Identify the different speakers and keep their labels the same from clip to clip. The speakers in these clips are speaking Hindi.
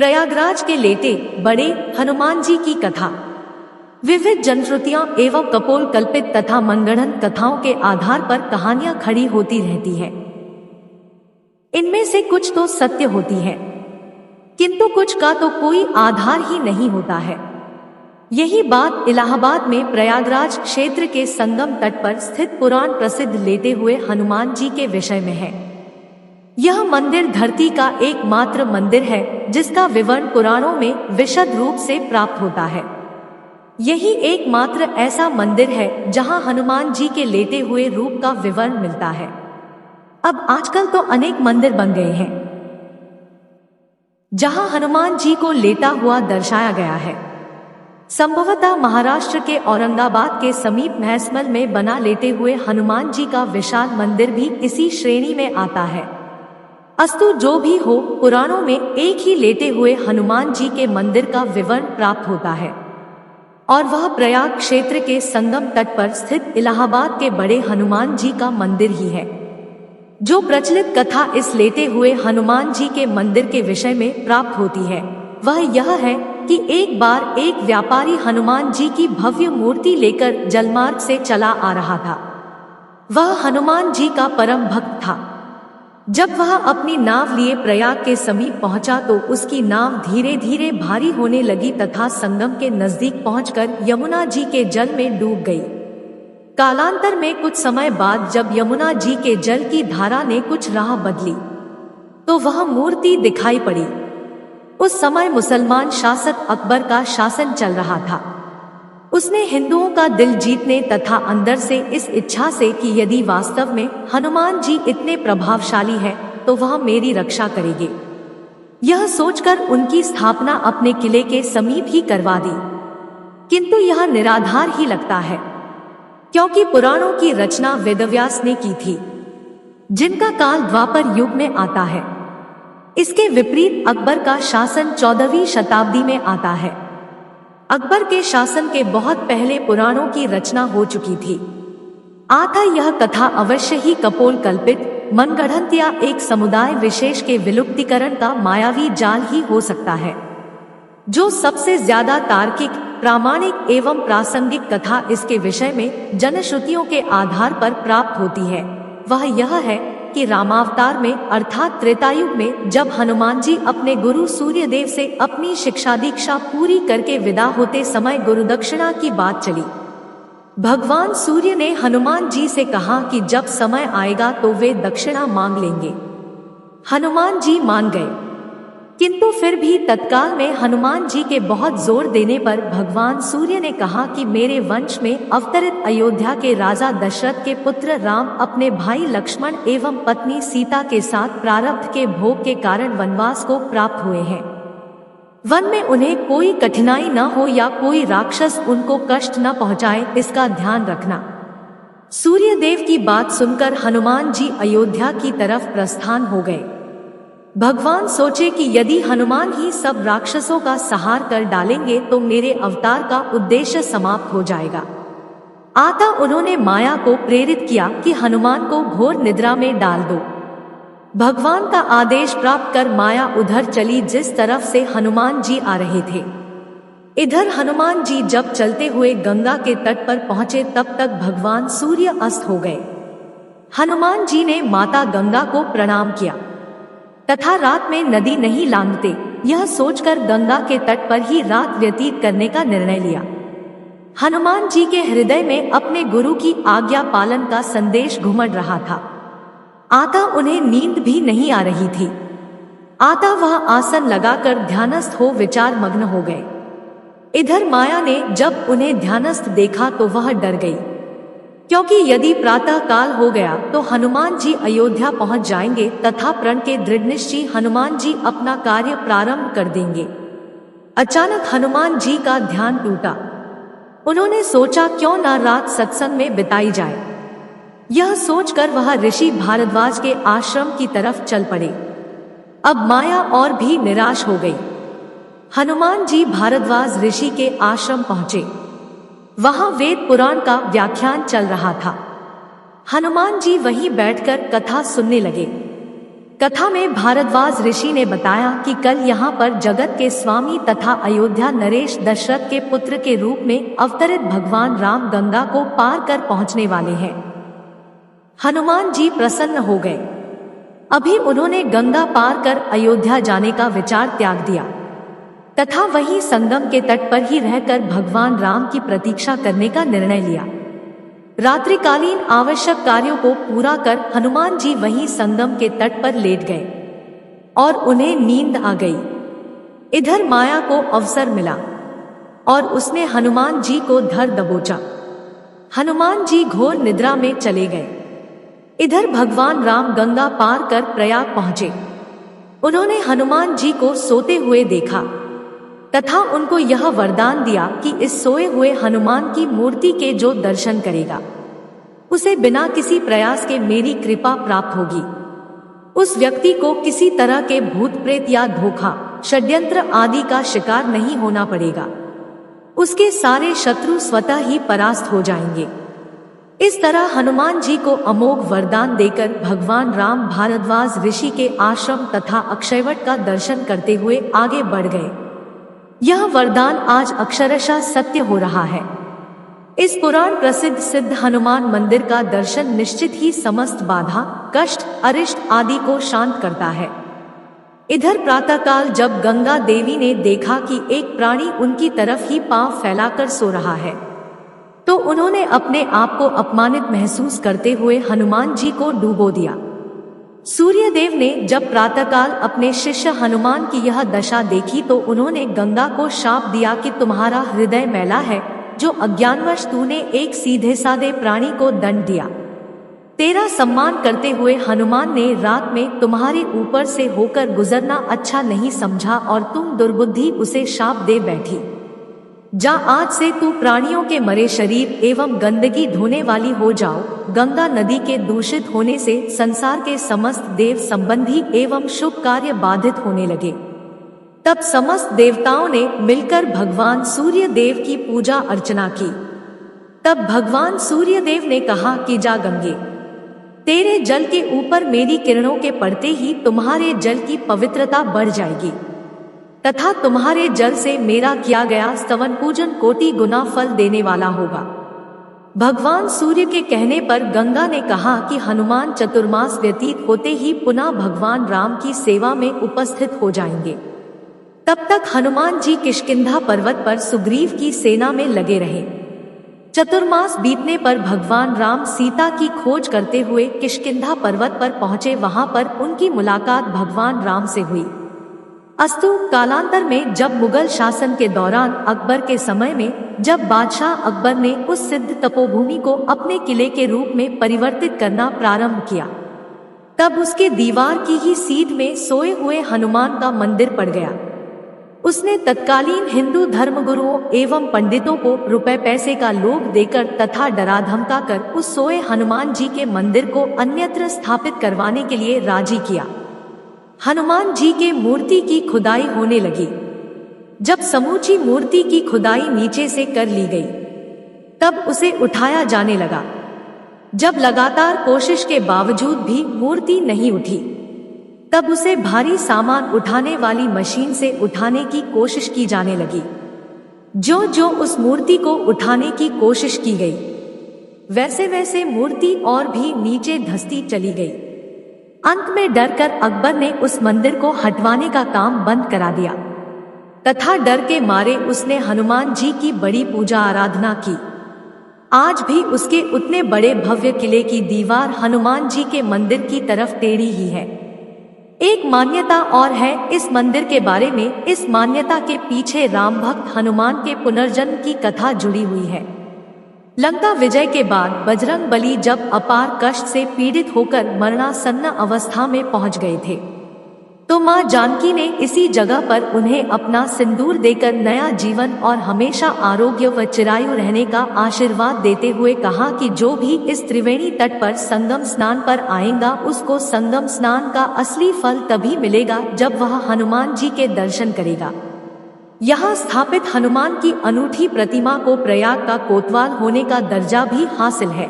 Speaker 1: प्रयागराज के लेटे बड़े हनुमान जी की कथा। विविध जनश्रुतियां एवं कपोल कल्पित तथा मनगढ़ंत कथाओं के आधार पर कहानियां खड़ी होती रहती हैं। इनमें से कुछ तो सत्य होती है, किंतु कुछ का तो कोई आधार ही नहीं होता है। यही बात इलाहाबाद में प्रयागराज क्षेत्र के संगम तट पर स्थित पुराण प्रसिद्ध लेटे हुए हनुमान जी के विषय में है। यह मंदिर धरती का एकमात्र मंदिर है जिसका विवरण पुराणों में विशद रूप से प्राप्त होता है। यही एकमात्र ऐसा मंदिर है जहां हनुमान जी के लेटे हुए रूप का विवरण मिलता है। अब आजकल तो अनेक मंदिर बन गए हैं जहां हनुमान जी को लेटा हुआ दर्शाया गया है। संभवतः महाराष्ट्र के औरंगाबाद के समीप महसमल में बना लेटे हुए हनुमान जी का विशाल मंदिर भी इसी श्रेणी में आता है। अस्तु जो भी हो, पुराणों में एक ही लेटे हुए हनुमान जी के मंदिर का विवरण प्राप्त होता है और वह प्रयाग क्षेत्र के संगम तट पर स्थित इलाहाबाद के बड़े हनुमान जी का मंदिर ही है। जो प्रचलित कथा इस लेटे हुए हनुमान जी के मंदिर के विषय में प्राप्त होती है वह यह है कि एक बार एक व्यापारी हनुमान जी की भव्य मूर्ति लेकर जलमार्ग से चला आ रहा था। वह हनुमान जी का परम भक्त था। जब वह अपनी नाव लिए प्रयाग के समीप पहुंचा तो उसकी नाव धीरे धीरे भारी होने लगी तथा संगम के नजदीक पहुंचकर यमुना जी के जल में डूब गई। कालांतर में कुछ समय बाद जब यमुना जी के जल की धारा ने कुछ राह बदली तो वह मूर्ति दिखाई पड़ी। उस समय मुसलमान शासक अकबर का शासन चल रहा था। उसने हिंदुओं का दिल जीतने तथा अंदर से इस इच्छा से कि यदि वास्तव में हनुमान जी इतने प्रभावशाली है तो वह मेरी रक्षा करेंगे, यह सोचकर उनकी स्थापना अपने किले के समीप ही करवा दी। किंतु यह निराधार ही लगता है, क्योंकि पुराणों की रचना वेदव्यास ने की थी जिनका काल द्वापर युग में आता है। इसके विपरीत अकबर का शासन 14वीं शताब्दी में आता है। अकबर के शासन के बहुत पहले पुराणों की रचना हो चुकी थी। अतः यह कथा अवश्य ही कपोल कल्पित, मनगढ़ंत या एक समुदाय विशेष के विलुप्तीकरण का मायावी जाल ही हो सकता है। जो सबसे ज्यादा तार्किक, प्रामाणिक एवं प्रासंगिक कथा इसके विषय में जनश्रुतियों के आधार पर प्राप्त होती है वह यह है कि रामावतार में अर्थात त्रेतायुग में जब हनुमान जी अपने गुरु सूर्यदेव से अपनी शिक्षा दीक्षा पूरी करके विदा होते समय गुरुदक्षिणा की बात चली। भगवान सूर्य ने हनुमान जी से कहा कि जब समय आएगा तो वे दक्षिणा मांग लेंगे। हनुमान जी मान गए, किंतु फिर भी तत्काल में हनुमान जी के बहुत जोर देने पर भगवान सूर्य ने कहा कि मेरे वंश में अवतरित अयोध्या के राजा दशरथ के पुत्र राम अपने भाई लक्ष्मण एवं पत्नी सीता के साथ प्रारब्ध के भोग के कारण वनवास को प्राप्त हुए हैं। वन में उन्हें कोई कठिनाई न हो या कोई राक्षस उनको कष्ट न पहुंचाए, इसका ध्यान रखना। सूर्यदेव की बात सुनकर हनुमान जी अयोध्या की तरफ प्रस्थान हो गए। भगवान सोचे कि यदि हनुमान ही सब राक्षसों का संहार कर डालेंगे तो मेरे अवतार का उद्देश्य समाप्त हो जाएगा। अतः उन्होंने माया को प्रेरित किया कि हनुमान को घोर निद्रा में डाल दो। भगवान का आदेश प्राप्त कर माया उधर चली जिस तरफ से हनुमान जी आ रहे थे। इधर हनुमान जी जब चलते हुए गंगा के तट पर पहुंचे तब तक भगवान सूर्य अस्त हो गए। हनुमान जी ने माता गंगा को प्रणाम किया तथा रात में नदी नहीं लांघते, यह सोचकर गंगा के तट पर ही रात व्यतीत करने का निर्णय लिया। हनुमान जी के हृदय में अपने गुरु की आज्ञा पालन का संदेश घुमड़ रहा था। अतः उन्हें नींद भी नहीं आ रही थी। अतः वह आसन लगाकर ध्यानस्थ हो विचार मग्न हो गए। इधर माया ने जब उन्हें ध्यानस्थ देखा तो वह डर गई, क्योंकि यदि प्रातः काल हो गया तो हनुमान जी अयोध्या पहुंच जाएंगे तथा प्रण के दृढ़निश्चयी हनुमान जी अपना कार्य प्रारंभ कर देंगे। अचानक हनुमान जी का ध्यान टूटा। उन्होंने सोचा क्यों न रात सत्संग में बिताई जाए। यह सोचकर वह ऋषि भारद्वाज के आश्रम की तरफ चल पड़े। अब माया और भी निराश हो गई। हनुमान जी भारद्वाज ऋषि के आश्रम पहुंचे। वहां वेद पुराण का व्याख्यान चल रहा था। हनुमान जी वहीं बैठकर कथा सुनने लगे। कथा में भारद्वाज ऋषि ने बताया कि कल यहाँ पर जगत के स्वामी तथा अयोध्या नरेश दशरथ के पुत्र के रूप में अवतरित भगवान राम गंगा को पार कर पहुँचने वाले हैं। हनुमान जी प्रसन्न हो गए। अभी उन्होंने गंगा पार कर अयोध्या जाने का विचार त्याग दिया तथा वहीं संगम के तट पर ही रहकर भगवान राम की प्रतीक्षा करने का निर्णय लिया। रात्रिकालीन आवश्यक कार्यों को पूरा कर हनुमान जी वहीं संगम के तट पर लेट गए और उन्हें नींद आ गई। इधर माया को अवसर मिला और उसने हनुमान जी को धर दबोचा। हनुमान जी घोर निद्रा में चले गए। इधर भगवान राम गंगा पार कर प्रयाग पहुंचे। उन्होंने हनुमान जी को सोते हुए देखा तथा उनको यह वरदान दिया कि इस सोए हुए हनुमान की मूर्ति के जो दर्शन करेगा उसे बिना किसी प्रयास के मेरी कृपा प्राप्त होगी। उस व्यक्ति को किसी तरह के भूत प्रेत या धोखा षड्यंत्र आदि का शिकार नहीं होना पड़ेगा। उसके सारे शत्रु स्वतः ही परास्त हो जाएंगे। इस तरह हनुमान जी को अमोघ वरदान देकर भगवान राम भारद्वाज ऋषि के आश्रम तथा अक्षयवट का दर्शन करते हुए आगे बढ़ गए। यह वरदान आज अक्षरशः सत्य हो रहा है। इस पुराण प्रसिद्ध सिद्ध हनुमान मंदिर का दर्शन निश्चित ही समस्त बाधा कष्ट अरिष्ट आदि को शांत करता है। इधर प्रातःकाल जब गंगा देवी ने देखा कि एक प्राणी उनकी तरफ ही पांव फैलाकर सो रहा है तो उन्होंने अपने आप को अपमानित महसूस करते हुए हनुमान जी को डूबो दिया। सूर्यदेव ने जब प्रातःकाल अपने शिष्य हनुमान की यह दशा देखी तो उन्होंने गंगा को शाप दिया कि तुम्हारा हृदय मैला है, जो अज्ञानवश तूने एक सीधे साधे प्राणी को दंड दिया। तेरा सम्मान करते हुए हनुमान ने रात में तुम्हारे ऊपर से होकर गुजरना अच्छा नहीं समझा और तुम दुर्बुद्धि उसे शाप दे बैठी। जा आज से तू प्राणियों के मरे शरीर एवं गंदगी धोने वाली हो जाओ। गंगा नदी के दूषित होने से संसार के समस्त देव संबंधी एवं शुभ कार्य बाधित होने लगे। तब समस्त देवताओं ने मिलकर भगवान सूर्य देव की पूजा अर्चना की। तब भगवान सूर्य देव ने कहा कि जा गंगे, तेरे जल के ऊपर मेरी किरणों के पड़ते ही तुम्हारे जल की पवित्रता बढ़ जाएगी तथा तुम्हारे जल से मेरा किया गया स्तवन पूजन कोटि गुना फल देने वाला होगा। भगवान सूर्य के कहने पर गंगा ने कहा कि हनुमान चतुर्मास व्यतीत होते ही पुनः भगवान राम की सेवा में उपस्थित हो जाएंगे। तब तक हनुमान जी किष्किंधा पर्वत पर सुग्रीव की सेना में लगे रहे। चतुर्मास बीतने पर भगवान राम सीता की खोज करते हुए किष्किंधा पर्वत पर पहुंचे। वहां पर उनकी मुलाकात भगवान राम से हुई। अस्तु कालांतर में जब मुगल शासन के दौरान अकबर के समय में जब बादशाह अकबर ने उस सिद्ध तपोभूमि को अपने किले के रूप में परिवर्तित करना प्रारंभ किया, तब उसके दीवार की ही सीध में सोए हुए हनुमान का मंदिर पड़ गया। उसने तत्कालीन हिंदू धर्मगुरुओं एवं पंडितों को रुपए पैसे का लोभ देकर तथा डरा धमका कर उस सोए हनुमान जी के मंदिर को अन्यत्र स्थापित करवाने के लिए राजी किया। हनुमान जी के मूर्ति की खुदाई होने लगी। जब समूची मूर्ति की खुदाई नीचे से कर ली गई, तब उसे उठाया जाने लगा। जब लगातार कोशिश के बावजूद भी मूर्ति नहीं उठी, तब उसे भारी सामान उठाने वाली मशीन से उठाने की कोशिश की जाने लगी। जो जो उस मूर्ति को उठाने की कोशिश की गई, वैसे वैसे मूर्ति और भी नीचे धंसती चली गई। अंत में डरकर अकबर ने उस मंदिर को हटवाने का काम बंद करा दिया तथा डर के मारे उसने हनुमान जी की बड़ी पूजा आराधना की। आज भी उसके उतने बड़े भव्य किले की दीवार हनुमान जी के मंदिर की तरफ टेढ़ी ही है। एक मान्यता और है इस मंदिर के बारे में। इस मान्यता के पीछे राम भक्त हनुमान के पुनर्जन्म की कथा जुड़ी हुई है। लंका विजय के बाद बजरंग बली जब अपार कष्ट से पीड़ित होकर मरणासन्न अवस्था में पहुंच गए थे, तो मां जानकी ने इसी जगह पर उन्हें अपना सिंदूर देकर नया जीवन और हमेशा आरोग्य व चिरायु रहने का आशीर्वाद देते हुए कहा कि जो भी इस त्रिवेणी तट पर संगम स्नान पर आएगा उसको संगम स्नान का असली फल तभी मिलेगा जब वह हनुमान जी के दर्शन करेगा। यहाँ स्थापित हनुमान की अनूठी प्रतिमा को प्रयाग का कोतवाल होने का दर्जा भी हासिल है।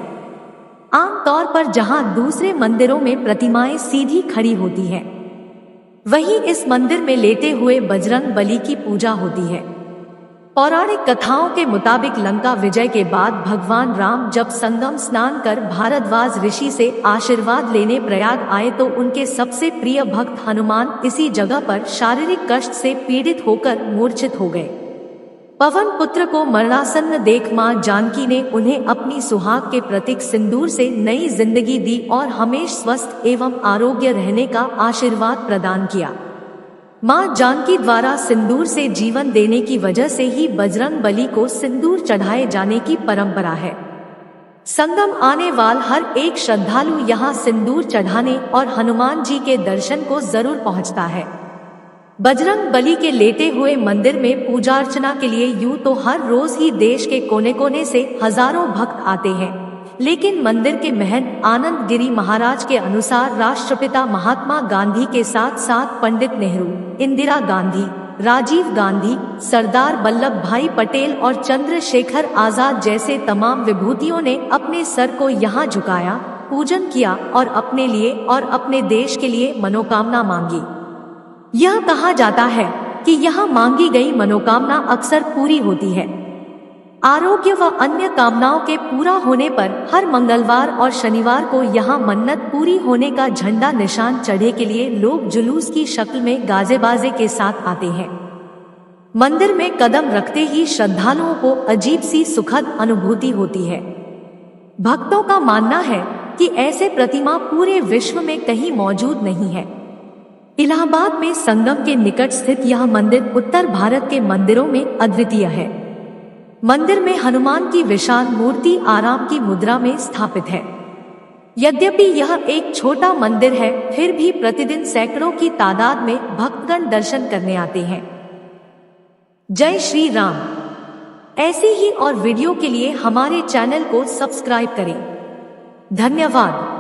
Speaker 1: आमतौर पर जहां दूसरे मंदिरों में प्रतिमाएं सीधी खड़ी होती हैं, वहीं इस मंदिर में लेटे हुए बजरंग बली की पूजा होती है। पौराणिक कथाओं के मुताबिक लंका विजय के बाद भगवान राम जब संगम स्नान कर भारद्वाज ऋषि से आशीर्वाद लेने प्रयाग आए तो उनके सबसे प्रिय भक्त हनुमान इसी जगह पर शारीरिक कष्ट से पीड़ित होकर मूर्छित हो गए। पवन पुत्र को मरणासन्न देख मां जानकी ने उन्हें अपनी सुहाग के प्रतीक सिंदूर से नई जिंदगी दी और हमेशा स्वस्थ एवं आरोग्य रहने का आशीर्वाद प्रदान किया। मां जानकी द्वारा सिंदूर से जीवन देने की वजह से ही बजरंग बली को सिंदूर चढ़ाए जाने की परंपरा है। संगम आने वाला हर एक श्रद्धालु यहाँ सिंदूर चढ़ाने और हनुमान जी के दर्शन को जरूर पहुँचता है। बजरंग बली के लेटे हुए मंदिर में पूजा अर्चना के लिए यूं तो हर रोज ही देश के कोने कोने से हजारों भक्त आते हैं, लेकिन मंदिर के महंत आनंद गिरी महाराज के अनुसार राष्ट्रपिता महात्मा गांधी के साथ साथ पंडित नेहरू, इंदिरा गांधी, राजीव गांधी, सरदार वल्लभ भाई पटेल और चंद्रशेखर आजाद जैसे तमाम विभूतियों ने अपने सर को यहाँ झुकाया, पूजन किया और अपने लिए और अपने देश के लिए मनोकामना मांगी। यह कहा जाता है कि यहाँ मांगी गई मनोकामना अक्सर पूरी होती है। आरोग्य व अन्य कामनाओं के पूरा होने पर हर मंगलवार और शनिवार को यहाँ मन्नत पूरी होने का झंडा निशान चढ़े के लिए लोग जुलूस की शक्ल में गाजे बाजे के साथ आते हैं। मंदिर में कदम रखते ही श्रद्धालुओं को अजीब सी सुखद अनुभूति होती है। भक्तों का मानना है कि ऐसे प्रतिमा पूरे विश्व में कहीं मौजूद नहीं है। इलाहाबाद में संगम के निकट स्थित यह मंदिर उत्तर भारत के मंदिरों में अद्वितीय है। मंदिर में हनुमान की विशाल मूर्ति आराम की मुद्रा में स्थापित है। यद्यपि यह एक छोटा मंदिर है, फिर भी प्रतिदिन सैकड़ों की तादाद में भक्तगण दर्शन करने आते हैं। जय श्री राम। ऐसी ही और वीडियो के लिए हमारे चैनल को सब्सक्राइब करें। धन्यवाद।